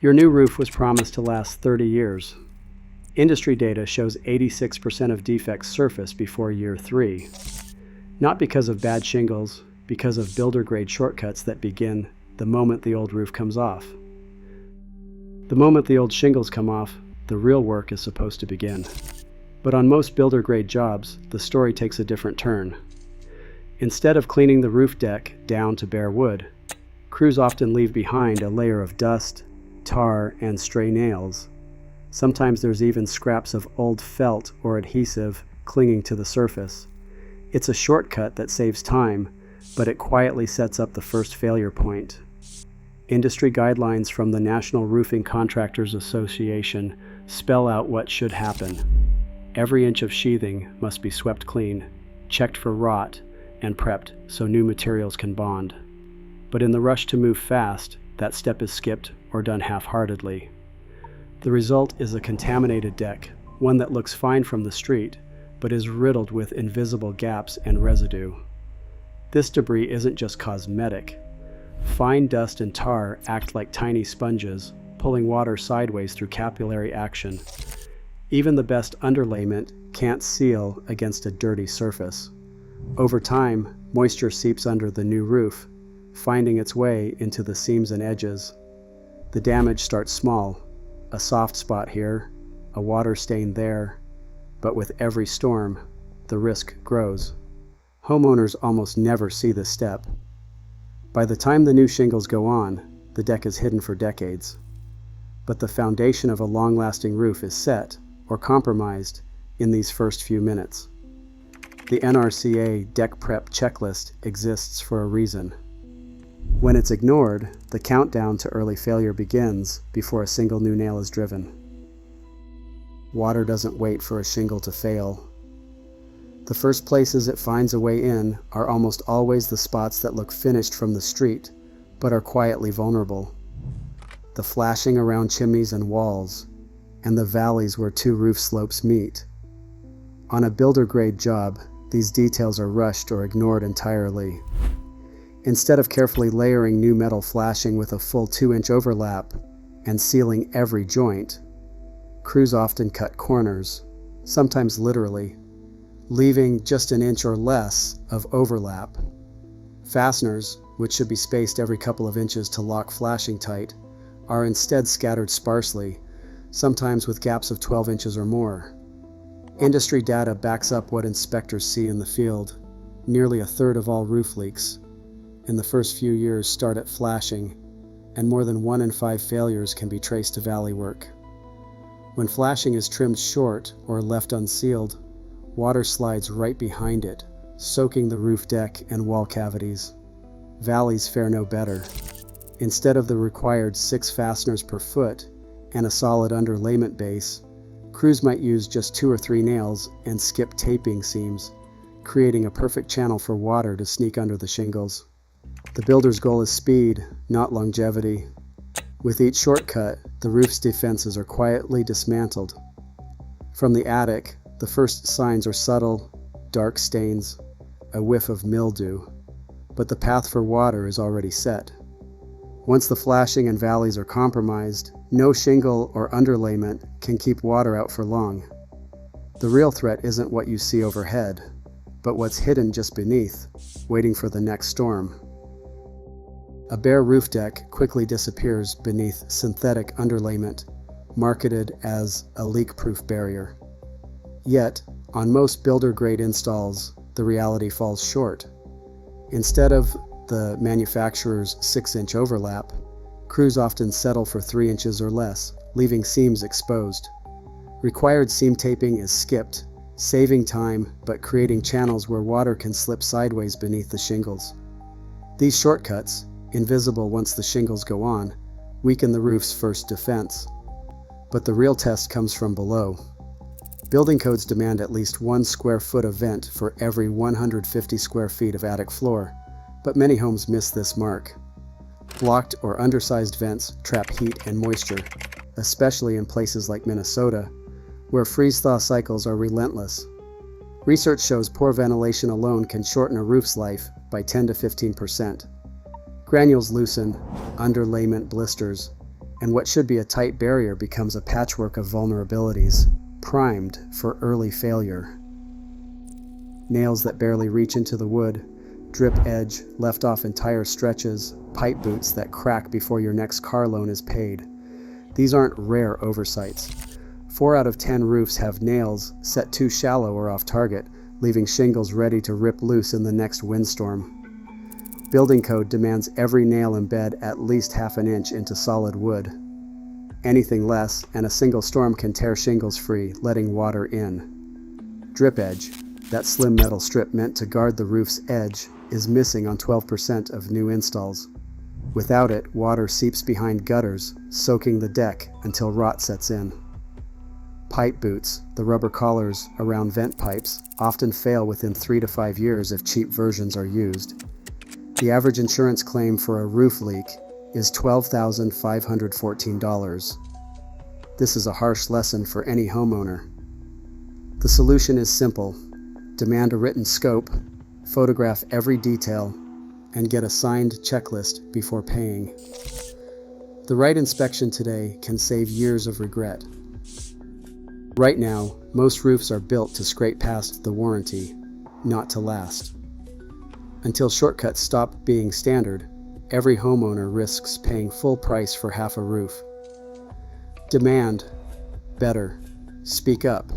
Your new roof was promised to last 30 years. Industry data shows 86% of defects surface before year 3. Not because of bad shingles, because of builder-grade shortcuts that begin the moment the old roof comes off. The moment the old shingles come off, the real work is supposed to begin. But on most builder-grade jobs, the story takes a different turn. Instead of cleaning the roof deck down to bare wood, crews often leave behind a layer of dust, tar, and stray nails. Sometimes there's even scraps of old felt or adhesive clinging to the surface. It's a shortcut that saves time, but it quietly sets up the first failure point. Industry guidelines from the National Roofing Contractors Association spell out what should happen. Every inch of sheathing must be swept clean, checked for rot, and prepped so new materials can bond. But in the rush to move fast, that step is skipped or done half-heartedly. The result is a contaminated deck, one that looks fine from the street, but is riddled with invisible gaps and residue. This debris isn't just cosmetic. Fine dust and tar act like tiny sponges, pulling water sideways through capillary action. Even the best underlayment can't seal against a dirty surface. Over time, moisture seeps under the new roof, finding its way into the seams and edges. The damage starts small, a soft spot here, a water stain there, but with every storm, the risk grows. Homeowners almost never see this step. By the time the new shingles go on, the deck is hidden for decades. But the foundation of a long-lasting roof is set, or compromised, in these first few minutes. The NRCA Deck Prep Checklist exists for a reason. When it's ignored, the countdown to early failure begins before a single new nail is driven. Water doesn't wait for a shingle to fail. The first places it finds a way in are almost always the spots that look finished from the street, but are quietly vulnerable. The flashing around chimneys and walls, and the valleys where two roof slopes meet. On a builder-grade job, these details are rushed or ignored entirely. Instead of carefully layering new metal flashing with a full 2-inch overlap and sealing every joint, crews often cut corners, sometimes literally, leaving just an inch or less of overlap. Fasteners, which should be spaced every couple of inches to lock flashing tight, are instead scattered sparsely, sometimes with gaps of 12 inches or more. Industry data backs up what inspectors see in the field. Nearly a third of all roof leaks in the first few years start at flashing, and more than 1 in 5 failures can be traced to valley work. When flashing is trimmed short or left unsealed, water slides right behind it, soaking the roof deck and wall cavities. Valleys fare no better. Instead of the required 6 fasteners per foot and a solid underlayment base, crews might use just 2 or 3 nails and skip taping seams, creating a perfect channel for water to sneak under the shingles. The builder's goal is speed, not longevity. With each shortcut, the roof's defenses are quietly dismantled. From the attic, the first signs are subtle, dark stains, a whiff of mildew, but the path for water is already set. Once the flashing and valleys are compromised, no shingle or underlayment can keep water out for long. The real threat isn't what you see overhead, but what's hidden just beneath, waiting for the next storm. A bare roof deck quickly disappears beneath synthetic underlayment, marketed as a leak-proof barrier. Yet, on most builder-grade installs, the reality falls short. Instead of the manufacturer's 6-inch overlap, crews often settle for 3 inches or less, leaving seams exposed. Required seam taping is skipped, saving time but creating channels where water can slip sideways beneath the shingles. These shortcuts, invisible once the shingles go on, weaken the roof's first defense. But the real test comes from below. Building codes demand at least 1 square foot of vent for every 150 square feet of attic floor, but many homes miss this mark. Blocked or undersized vents trap heat and moisture, especially in places like Minnesota, where freeze-thaw cycles are relentless. Research shows poor ventilation alone can shorten a roof's life by 10 to 15%. Granules loosen, underlayment blisters, and what should be a tight barrier becomes a patchwork of vulnerabilities, primed for early failure. Nails that barely reach into the wood, drip edge left off entire stretches, pipe boots that crack before your next car loan is paid. These aren't rare oversights. 4 out of 10 roofs have nails set too shallow or off target, leaving shingles ready to rip loose in the next windstorm. Building code demands every nail embed at least half an inch into solid wood. Anything less, and a single storm can tear shingles free, letting water in. Drip edge, that slim metal strip meant to guard the roof's edge, is missing on 12% of new installs. Without it, water seeps behind gutters, soaking the deck until rot sets in. Pipe boots, the rubber collars around vent pipes, often fail within 3 to 5 years if cheap versions are used. The average insurance claim for a roof leak is $12,514. This is a harsh lesson for any homeowner. The solution is simple. Demand a written scope, photograph every detail, and get a signed checklist before paying. The right inspection today can save years of regret. Right now, most roofs are built to scrape past the warranty, not to last. Until shortcuts stop being standard, every homeowner risks paying full price for half a roof. Demand better. Speak up.